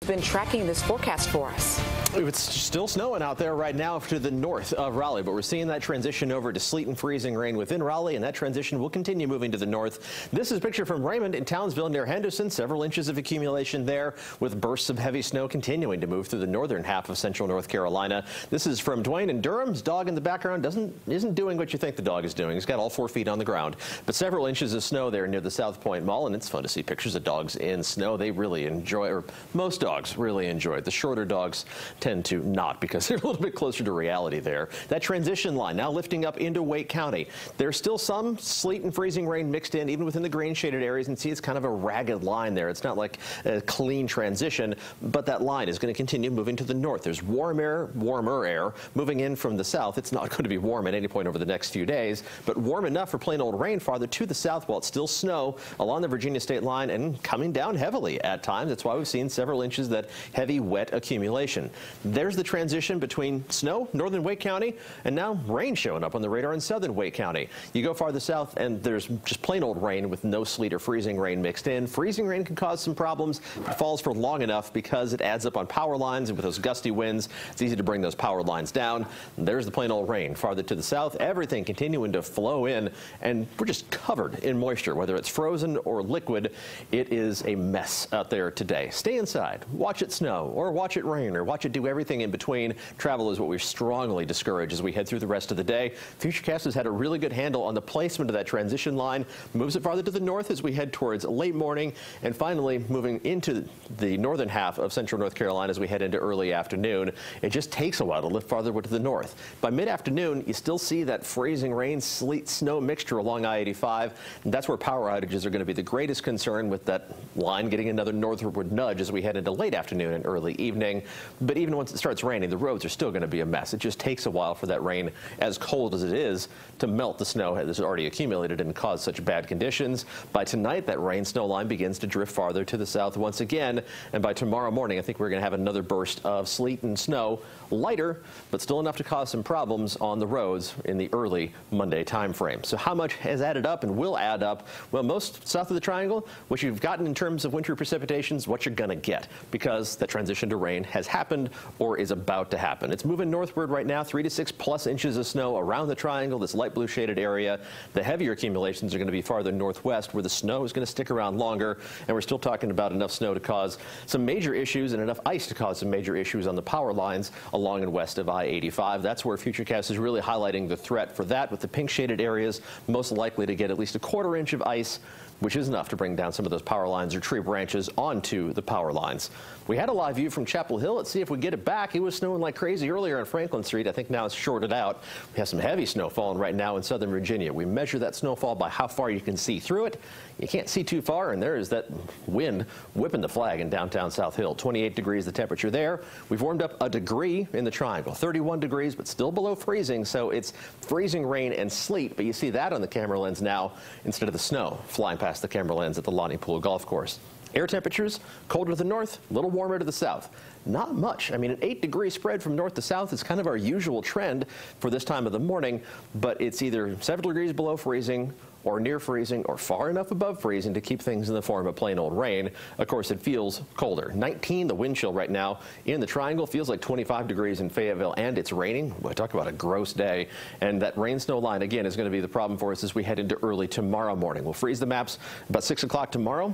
been tracking this forecast for us. It's still snowing out there right now to the north of Raleigh, but we're seeing that transition over to sleet and freezing rain within Raleigh, and that transition will continue moving to the north. This is a picture from Raymond in Townsville near Henderson. Several inches of accumulation there, with bursts of heavy snow continuing to move through the northern half of central North Carolina. This is from Dwayne in Durham. His dog in the background isn't doing what you think the dog is doing. He's got all 4 feet on the ground, but several inches of snow there near the South Point Mall, and it's fun to see pictures of dogs in snow. They really enjoy, or most dogs really enjoy it. The shorter dogs tend to not, because they're a little bit closer to reality there. That transition line now lifting up into Wake County. There's still some sleet and freezing rain mixed in, even within the green shaded areas, and see it's kind of a ragged line there. It's not like a clean transition, but that line is going to continue moving to the north. There's warmer air moving in from the south. It's not going to be warm at any point over the next few days, but warm enough for plain old rain farther to the south, while it's still snow along the Virginia state line and coming down heavily at times. That's why we've seen several inches of that heavy, wet accumulation. There's the transition between snow, northern Wake County, and now rain showing up on the radar in southern Wake County. You go farther south and there's just plain old rain with no sleet or freezing rain mixed in. Freezing rain can cause some problems. It falls for long enough because it adds up on power lines, and with those gusty winds, it's easy to bring those power lines down. And there's the plain old rain. Farther to the south, everything continuing to flow in, and we're just covered in moisture, whether it's frozen or liquid. It is a mess out there today. Stay inside, watch it snow, or watch it rain, or watch it do everything in between. Travel is what we strongly discourage as we head through the rest of the day. Futurecast has had a really good handle on the placement of that transition line. Moves it farther to the north as we head towards late morning, and finally moving into the northern half of central North Carolina as we head into early afternoon. It just takes a while to lift farther to the north. By mid-afternoon, you still see that freezing rain, sleet, snow mixture along I-85, and that's where power outages are going to be the greatest concern, with that line getting another northward nudge as we head into late afternoon and early evening. But even once it starts raining, the roads are still going to be a mess. It just takes a while for that rain, as cold as it is, to melt the snow that's already accumulated and cause such bad conditions. By tonight, that rain snow line begins to drift farther to the south once again, and by tomorrow morning, I think we're going to have another burst of sleet and snow, lighter, but still enough to cause some problems on the roads in the early Monday time frame. So how much has added up and will add up? Well, most south of the triangle, what you've gotten in terms of wintry precipitations, what you're going to get, because the transition to rain has happened or is about to happen. It's moving northward right now, 3 to 6 plus inches of snow around the triangle, this light blue shaded area. The heavier accumulations are going to be farther northwest, where the snow is going to stick around longer, and we're still talking about enough snow to cause some major issues and enough ice to cause some major issues on the power lines along and west of I-85. That's where Futurecast is really highlighting the threat for that, with the pink shaded areas most likely to get at least a 1/4 inch of ice, which is enough to bring down some of those power lines or tree branches onto the power lines. We had a live view from Chapel Hill. Let's see if we get it back. It was snowing like crazy earlier on Franklin Street. I think now it's shorted out. We have some heavy snow falling right now in southern Virginia. We measure that snowfall by how far you can see through it. You can't see too far, and there is that wind whipping the flag in downtown South Hill. 28 degrees the temperature there. We've warmed up a degree in the triangle, 31 degrees, but still below freezing, so it's freezing rain and sleet, but you see that on the camera lens now instead of the snow flying past the camera lens at the Lonnie Pool Golf Course. Air temperatures, colder to the north, a little warmer to the south. Not much. I mean, an 8-degree spread from north to south is kind of our usual trend for this time of the morning, but it's either 7 degrees below freezing or near freezing or far enough above freezing to keep things in the form of plain old rain. Of course, it feels colder. 19, the wind chill right now in the triangle, feels like 25 degrees in Fayetteville, and it's raining. Boy, talk about a gross day. And that rain snow line, again, is going to be the problem for us as we head into early tomorrow morning. We'll freeze the maps about 6 o'clock tomorrow.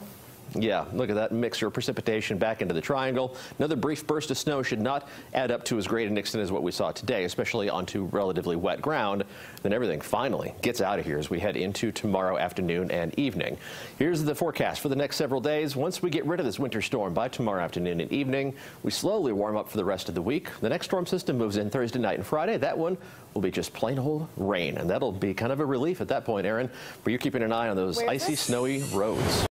Yeah, look at that mixture of precipitation back into the triangle. Another brief burst of snow should not add up to as great an extent as what we saw today, especially onto relatively wet ground. Then everything finally gets out of here as we head into tomorrow afternoon and evening. Here's the forecast for the next several days. Once we get rid of this winter storm by tomorrow afternoon and evening, we slowly warm up for the rest of the week. The next storm system moves in Thursday night and Friday. That one will be just plain old rain, and that'll be kind of a relief at that point, Aaron. But you're keeping an eye on those icy, snowy roads.